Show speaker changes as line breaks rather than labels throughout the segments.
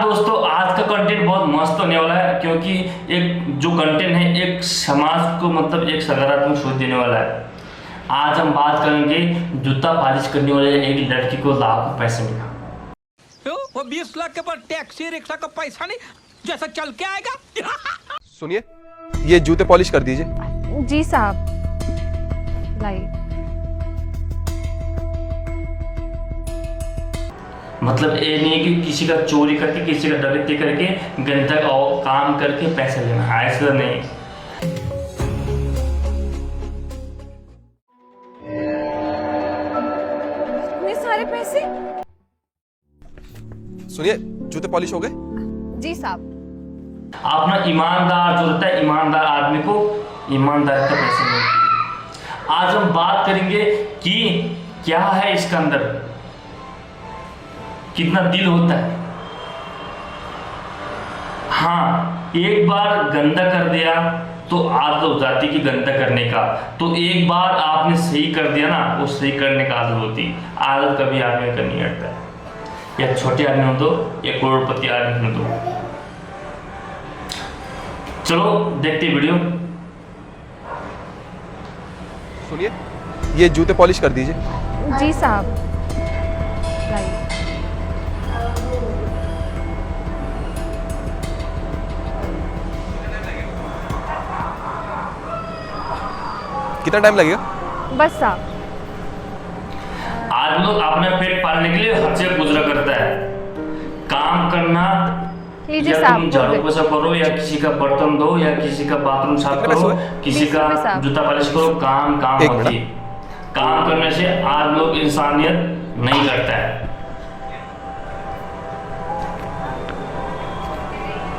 दोस्तों, आज का कंटेंट बहुत मस्त होने वाला है क्योंकि एक जो कंटेंट है एक समाज को मतलब एक सकारात्मक सोच देने वाला है। आज हम बात करेंगे जूता पॉलिश करने वाले एक लड़की को लाखों पैसे मिला।
वो 20 लाख के पर टैक्सी रिक्शा का पैसा नहीं जैसा चल के आएगा।
सुनिए, ये जूते पॉलिश कर दीजिए।
जी साहब, लाइए।
मतलब ये नहीं है कि किसी का चोरी करके किसी का डकैती करके गंदा काम करके पैसा लेना, ऐसा नहीं।
इतने सारे पैसे?
सुनिए, जूते पॉलिश हो गए?
जी साहब।
आप ना ईमानदार जो रहता है, ईमानदार आदमी को ईमानदार का पैसे मिलते हैं। आज हम बात करेंगे कि क्या है इसके अंदर, कितना दिल होता है। हाँ, एक बार गंदा कर दिया तो आदत हो जाती कि गंदा करने का, तो एक बार आपने सही कर दिया ना, वो सही करने का आदत होती। आदत कभी आदमी का नहीं हटता है, या छोटे आदमी हो तो या करोड़पति आदमी हो तो। चलो देखते वीडियो।
सुनिए, ये जूते पॉलिश कर दीजिए।
जी साहब, लाइए।
कितना टाइम लगेगा?
बस साहब।
आदमी लोग अपने पेट पालने के लिए हद से गुजरा करता है। काम करना,
लीजिए
या
साहब,
तुम झाड़ू पोछा करो, या किसी का बर्तन धो, या किसी का बाथरूम साफ
कितने
करो,
पैसे
किसी का
20 रुपए साहब।
जूता पॉलिश करो। काम काम
एक
होती है। काम करने से आज लोग इंसानियत नहीं करता है।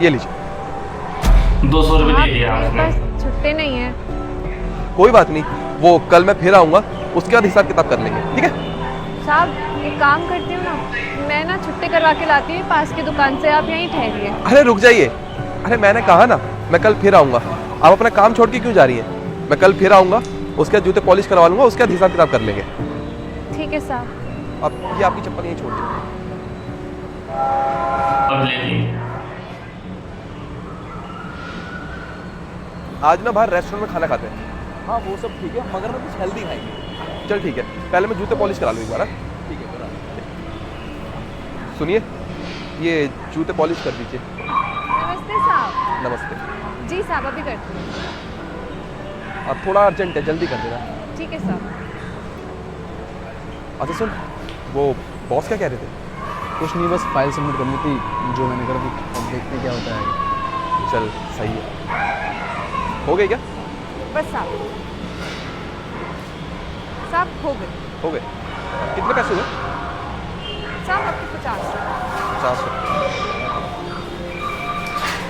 ये लीजिए।
200 रुपये दे दिया
मेरे
आपने।
पास छुट्टे नहीं है।
कोई बात नहीं, वो कल मैं फिर आऊंगा, उसके बाद हिसाब किताब कर लेंगे, ठीक है?
साहब एक काम करती हूँ ना, मैं ना छुट्टे करवा के लाती हूँ पास की दुकान से, आप यहीं ठहरिए।
अरे रुक जाइए, अरे मैंने कहा ना मैं कल फिर आऊंगा। आप अपना काम छोड़ के क्यों जा रही हैं? मैं कल फिर आऊंगा, उसके बाद जूते पॉलिश करवा लूंगा, उसके बाद हिसाब किताब कर लेंगे।
ठीक है साहब।
अब ये आपकी चप्पल यहीं छोड़ दीजिए।
अगले दिन
आज ना बाहर रेस्टोरेंट में खाना खाते हैं।
हाँ वो सब ठीक है, मगर ना कुछ हेल्दी खाएंगे।
चल ठीक है, पहले मैं जूते पॉलिश करा लूँ एक बार। हाँ?
ठीक है करा।
सुनिए, ये जूते पॉलिश कर दीजिए।
नमस्ते साहब।
नमस्ते।
जी साहब, अभी करती हूँ।
अब थोड़ा अर्जेंट है, जल्दी कर देना।
ठीक है साहब।
अच्छा सुन, वो बॉस क्या कह रहे थे?
कुछ नहीं, बस फाइल सबमिट करनी थी जो मैंने कर दी, अब देखते क्या होता है।
चल सही है। हो गई क्या?
बस साहब, साहब हो गए।
हो गए। कितने पैसे हुए?
साहब आपके 50।
50।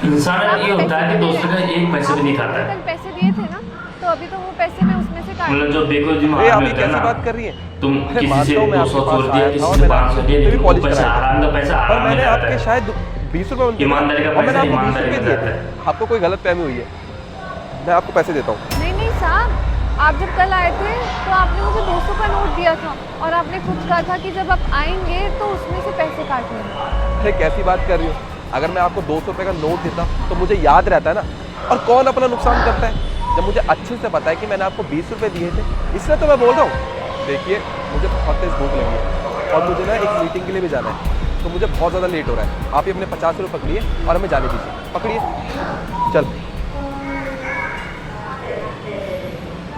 इंसान ये होता है कि दोस्तों का एक पैसे भी नहीं खाता
कल
है।
पैसे दिए थे ना, तो अभी तो वो पैसे मैं उसमें से काट
मतलब जो बेकोजी
अरे आप
आदमी
ये
होता है
कैसी
ना,
बात कर रही हैं?
तुम
अरे
किसी
मानता
से
हूँ मैं
200
आपके
छोड़
पास
दिया,
आया
किसी
था और
से
मैंने
500 दिया,
आपसे भी
लेकिन
पॉलिश
पैसा
कराया।
आराम का पैसा
और
आराम में
मैंने
जाता
आपके
है।
शायद 20 रुपए
ईमानदारी का
और मैंने
पैसा
आपको 20
ईमानदारी
रुपए
का
दिए
जाता
थे।
है।
आपको कोई गलत फहमी हुई है, मैं आपको पैसे देता हूँ।
नहीं नहीं साहब, आप जब कल आए थे तो आपने मुझे 200 का नोट दिया था और आपने खुद कहा था कि जब आप आएंगे तो उसमें से पैसे काट लेंगे।
अरे कैसी बात कर रही हो? अगर मैं आपको 200 रुपये का नोट देता तो मुझे याद रहता है ना। और कौन अपना नुकसान करता है जब मुझे अच्छे से पता है कि मैंने आपको 20 रुपये दिए थे, इसलिए तो मैं बोल रहा हूँ। देखिए, मुझे बहुत तेज भूख लगी है और मुझे ना एक मीटिंग के लिए भी जाना है, तो मुझे बहुत ज़्यादा लेट हो रहा है। आप ये अपने 50 रुपये पकड़िए और हमें जाने दीजिए। पकड़िए, चल।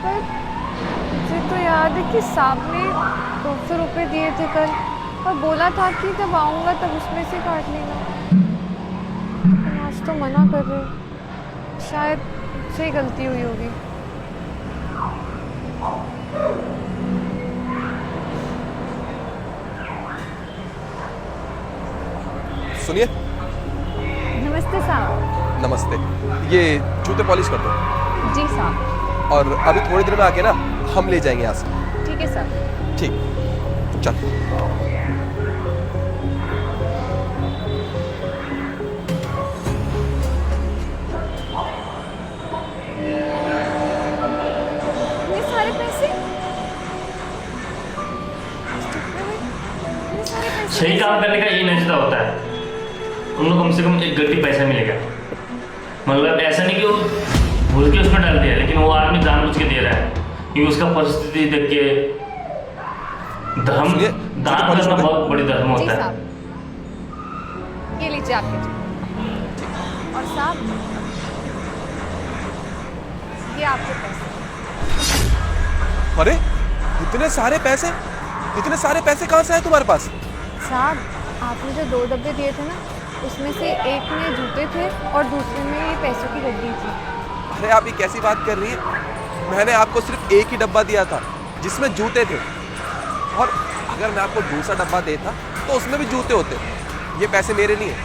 पर मुझे तो याद है कि साहब ने 200 रुपये दिए थे कल और बोला था कि जब आऊँगा तब उसमें से काट लेना। लेकिन आज तो मना कर रहे हो। शायद मुझसे ही गलती हुई होगी।
सुनिए।
नमस्ते साहब।
नमस्ते। ये जूते पॉलिश कर दो।
जी साहब।
और अभी थोड़ी देर में आके ना हम ले जाएंगे यहाँ से।
ठीक है सर।
ठीक, चल।
सही काम करने का ये नतीजा होता है। उनको कम से कम एक गड्डी पैसा मिलेगा। मतलब ऐसा नहीं कि वो भूल के उसमें डाल दिया, लेकिन वो आदमी जानबूझ के दे रहा है कि उसका परिस्थिति देख के। धर्म
सुनिए,
दान
छोटे
करना
छोटे-
बहुत बड़ी धर्म
जी
होता है।
साहब, ये लीजिए आपके चेक। और साहब, ये आपके पैसे।
अरे इतने सारे पैसे कहाँ से आए तुम्हारे पास?
साहब, आपने जो 2 डब्बे दिए थे ना, उसमें से एक में जूते थे और दूसरे में ये पैसों की गड्डी थी।
अरे आप ये कैसी बात कर रही है? मैंने आपको सिर्फ एक ही डब्बा दिया था जिसमें जूते थे, और अगर मैं आपको दूसरा डब्बा देता तो उसमें भी जूते होते। ये पैसे मेरे नहीं है,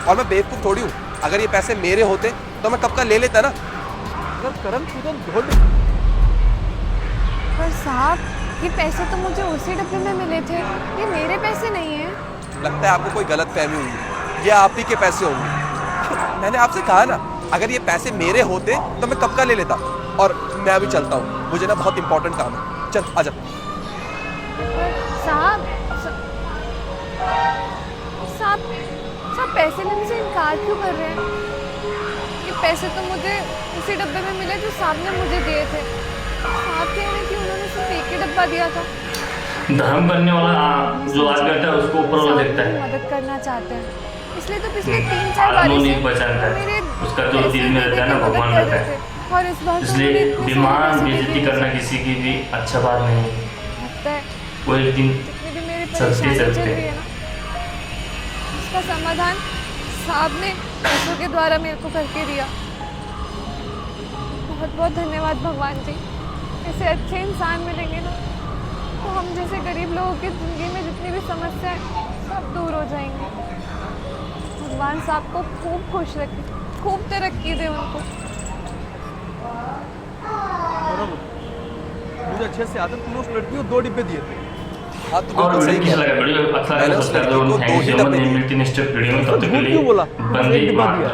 और मैं बेवकूफ़ थोड़ी हूँ। अगर ये पैसे मेरे होते तो मैं कब का ले लेता ना। अगर करम पूजन ढोल।
पर साहब, ये पैसे तो मुझे उसी डब्बे में मिले थे, ये मेरे पैसे नहीं हैं।
लगता है आपको कोई गलत फहमी हुई, ये आप ही के पैसे होंगे। मैंने आपसे कहा ना, अगर ये पैसे मेरे होते तो मैं कब का ले लेता। और मैं अभी चलता हूँ, मुझे ना बहुत इंपॉर्टेंट काम है। चल आजा।
साहब, साहब, साहब पैसे लेने से इनकार क्यों कर रहे हैं? ये पैसे तो मुझे उसी डब्बे में मिले जो साहब ने मुझे दिए थे। साहब कह रहे हैं कि उन्होंने सिर्फ एक ही डब्बा दिया था।
धर्म करने वाला जो आदमी होता है उसको ऊपर वाला
साहब
देखता
मेरी
है।
मदद करना चाहते हैं, इसलिए तो पिछले 3-4 बार
आदमी नहीं पहचानता है, उसका जो दिल में रहता है ना, भगवान रहता है।
और इस बार तो
इसलिए
उन्होंने इतने सारे
डिमांड
पैसे दे
बेइज्जती
दिए।
करना किसी की भी अच्छा बात नहीं है।
लगता है
वो एक दिन
जितनी भी मेरी
चलते
परेशानी चल
चलते
रही है ना, उसका समाधान साहब ने पैसों के द्वारा मेरे को करके दिया। बहुत बहुत धन्यवाद भगवान जी। ऐसे अच्छे इंसान मिलेंगे ना तो हम जैसे गरीब लोगों की ज़िंदगी में जितनी भी समस्याएं सब दूर हो जाएंगी। भगवान साहब को खूब खुश रखे, खूब तरक्की दे उनको।
मुझे अच्छे से आता, तुमने उस लड़की को 2 डिब्बे दिए थे। हाँ, तुम
और
बिल्कुल सही
वीडियो
कह
कैसा
रहे
लगा?
हो।
वीडियो अच्छा
मैंने
लगा
उस
सब्सक्राइब
लड़की को
करो।
2
थैंक
ही
यू।
डब्बे
मैं
दिए।
मिलती नेक्स्ट वीडियो में, तब तक के
झूठ
लिए
क्यों बोला?
बंदे
एक डिब्बा
मातरम।
दिया।